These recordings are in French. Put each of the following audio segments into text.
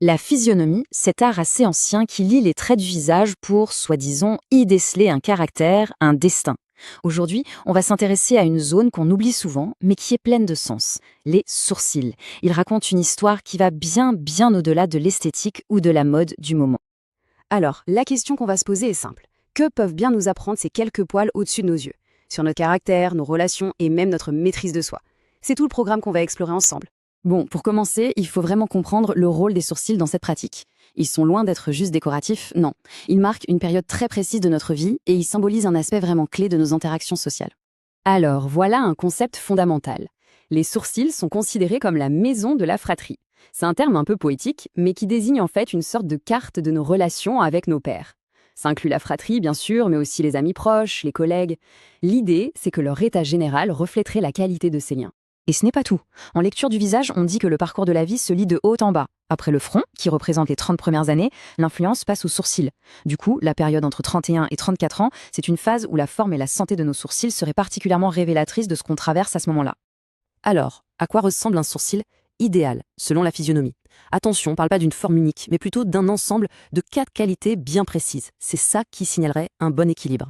La physionomie, cet art assez ancien qui lie les traits du visage pour, soi-disant, y déceler un caractère, un destin. Aujourd'hui, on va s'intéresser à une zone qu'on oublie souvent, mais qui est pleine de sens, les sourcils. Ils racontent une histoire qui va bien au-delà de l'esthétique ou de la mode du moment. Alors, la question qu'on va se poser est simple. Que peuvent bien nous apprendre ces quelques poils au-dessus de nos yeux? Sur notre caractère, nos relations et même notre maîtrise de soi. C'est tout le programme qu'on va explorer ensemble. Bon, pour commencer, il faut vraiment comprendre le rôle des sourcils dans cette pratique. Ils sont loin d'être juste décoratifs, non. Ils marquent une période très précise de notre vie et ils symbolisent un aspect vraiment clé de nos interactions sociales. Alors, voilà un concept fondamental. Les sourcils sont considérés comme la maison de la fratrie. C'est un terme un peu poétique, mais qui désigne en fait une sorte de carte de nos relations avec nos pairs. Ça inclut la fratrie, bien sûr, mais aussi les amis proches, les collègues. L'idée, c'est que leur état général reflèterait la qualité de ces liens. Et ce n'est pas tout. En lecture du visage, on dit que le parcours de la vie se lit de haut en bas. Après le front, qui représente les 30 premières années, l'influence passe aux sourcils. Du coup, la période entre 31 et 34 ans, c'est une phase où la forme et la santé de nos sourcils seraient particulièrement révélatrices de ce qu'on traverse à ce moment-là. Alors, à quoi ressemble un sourcil idéal, selon la physionomie? Attention, on ne parle pas d'une forme unique, mais plutôt d'un ensemble de 4 qualités bien précises. C'est ça qui signalerait un bon équilibre.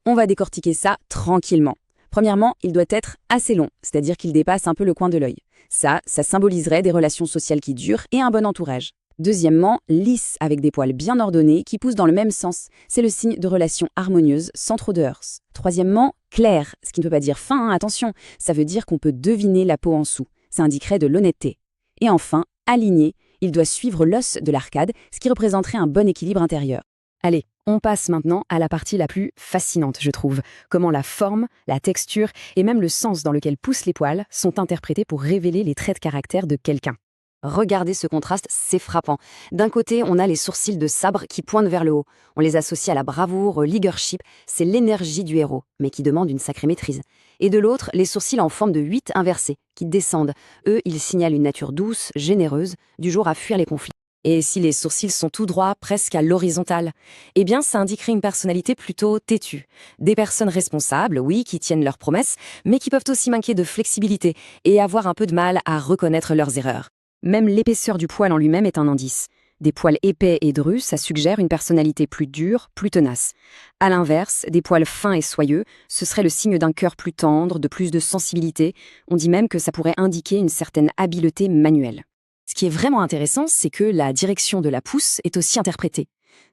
On va décortiquer ça tranquillement. Premièrement, il doit être assez long, c'est-à-dire qu'il dépasse un peu le coin de l'œil. Ça symboliserait des relations sociales qui durent et un bon entourage. Deuxièmement, lisse, avec des poils bien ordonnés qui poussent dans le même sens. C'est le signe de relations harmonieuses, sans trop de heurts. Troisièmement, clair, ce qui ne veut pas dire fin, attention, ça veut dire qu'on peut deviner la peau en dessous. Ça indiquerait de l'honnêteté. Et enfin, aligné, il doit suivre l'os de l'arcade, ce qui représenterait un bon équilibre intérieur. Allez, on passe maintenant à la partie la plus fascinante, je trouve. Comment la forme, la texture et même le sens dans lequel poussent les poils sont interprétés pour révéler les traits de caractère de quelqu'un. Regardez ce contraste, c'est frappant. D'un côté, on a les sourcils de sabre qui pointent vers le haut. On les associe à la bravoure, au leadership, c'est l'énergie du héros, mais qui demande une sacrée maîtrise. Et de l'autre, les sourcils en forme de 8 inversés, qui descendent. Eux, ils signalent une nature douce, généreuse, du genre à fuir les conflits. Et si les sourcils sont tout droits, presque à l'horizontale, eh bien ça indiquerait une personnalité plutôt têtue. Des personnes responsables, oui, qui tiennent leurs promesses, mais qui peuvent aussi manquer de flexibilité et avoir un peu de mal à reconnaître leurs erreurs. Même l'épaisseur du poil en lui-même est un indice. Des poils épais et drus, ça suggère une personnalité plus dure, plus tenace. À l'inverse, des poils fins et soyeux, ce serait le signe d'un cœur plus tendre, de plus de sensibilité. On dit même que ça pourrait indiquer une certaine habileté manuelle. Ce qui est vraiment intéressant, c'est que la direction de la pousse est aussi interprétée.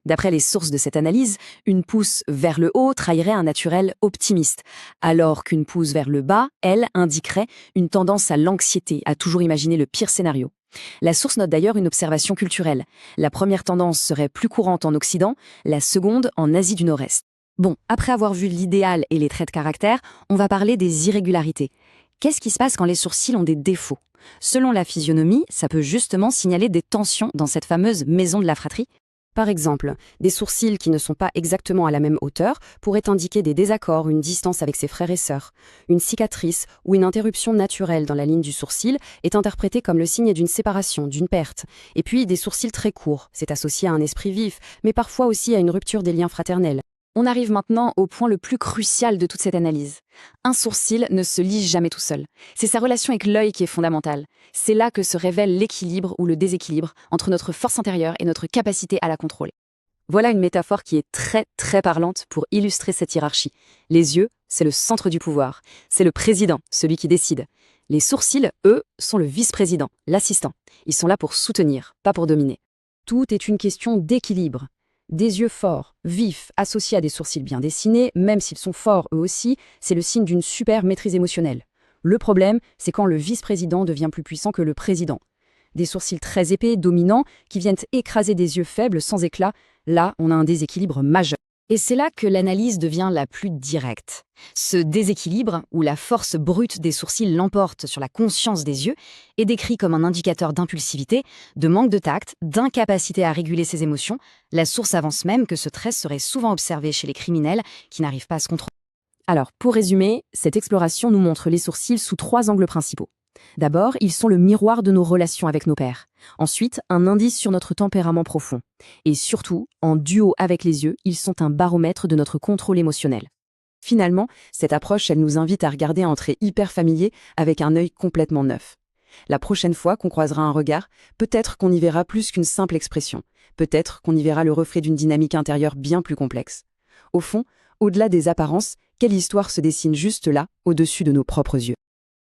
D'après les sources de cette analyse, une pousse vers le haut trahirait un naturel optimiste, alors qu'une pousse vers le bas, elle, indiquerait une tendance à l'anxiété, à toujours imaginer le pire scénario. La source note d'ailleurs une observation culturelle. La première tendance serait plus courante en Occident, la seconde en Asie du Nord-Est. Bon, après avoir vu l'idéal et les traits de caractère, on va parler des irrégularités. Qu'est-ce qui se passe quand les sourcils ont des défauts? Selon la physionomie, ça peut justement signaler des tensions dans cette fameuse maison de la fratrie. Par exemple, des sourcils qui ne sont pas exactement à la même hauteur pourraient indiquer des désaccords, une distance avec ses frères et sœurs. Une cicatrice ou une interruption naturelle dans la ligne du sourcil est interprétée comme le signe d'une séparation, d'une perte. Et puis des sourcils très courts, c'est associé à un esprit vif, mais parfois aussi à une rupture des liens fraternels. On arrive maintenant au point le plus crucial de toute cette analyse. Un sourcil ne se lit jamais tout seul. C'est sa relation avec l'œil qui est fondamentale. C'est là que se révèle l'équilibre ou le déséquilibre entre notre force intérieure et notre capacité à la contrôler. Voilà une métaphore qui est très parlante pour illustrer cette hiérarchie. Les yeux, c'est le centre du pouvoir. C'est le président, celui qui décide. Les sourcils, eux, sont le vice-président, l'assistant. Ils sont là pour soutenir, pas pour dominer. Tout est une question d'équilibre. Des yeux forts, vifs, associés à des sourcils bien dessinés, même s'ils sont forts eux aussi, c'est le signe d'une super maîtrise émotionnelle. Le problème, c'est quand le vice-président devient plus puissant que le président. Des sourcils très épais, dominants, qui viennent écraser des yeux faibles, sans éclat, là, on a un déséquilibre majeur. Et c'est là que l'analyse devient la plus directe. Ce déséquilibre, où la force brute des sourcils l'emporte sur la conscience des yeux, est décrit comme un indicateur d'impulsivité, de manque de tact, d'incapacité à réguler ses émotions. La source avance même que ce trait serait souvent observé chez les criminels qui n'arrivent pas à se contrôler. Alors, pour résumer, cette exploration nous montre les sourcils sous 3 angles principaux. D'abord, ils sont le miroir de nos relations avec nos pairs. Ensuite, un indice sur notre tempérament profond. Et surtout, en duo avec les yeux, ils sont un baromètre de notre contrôle émotionnel. Finalement, cette approche, elle nous invite à regarder un trait hyper familier avec un œil complètement neuf. La prochaine fois qu'on croisera un regard, peut-être qu'on y verra plus qu'une simple expression. Peut-être qu'on y verra le reflet d'une dynamique intérieure bien plus complexe. Au fond, au-delà des apparences, quelle histoire se dessine juste là, au-dessus de nos propres yeux?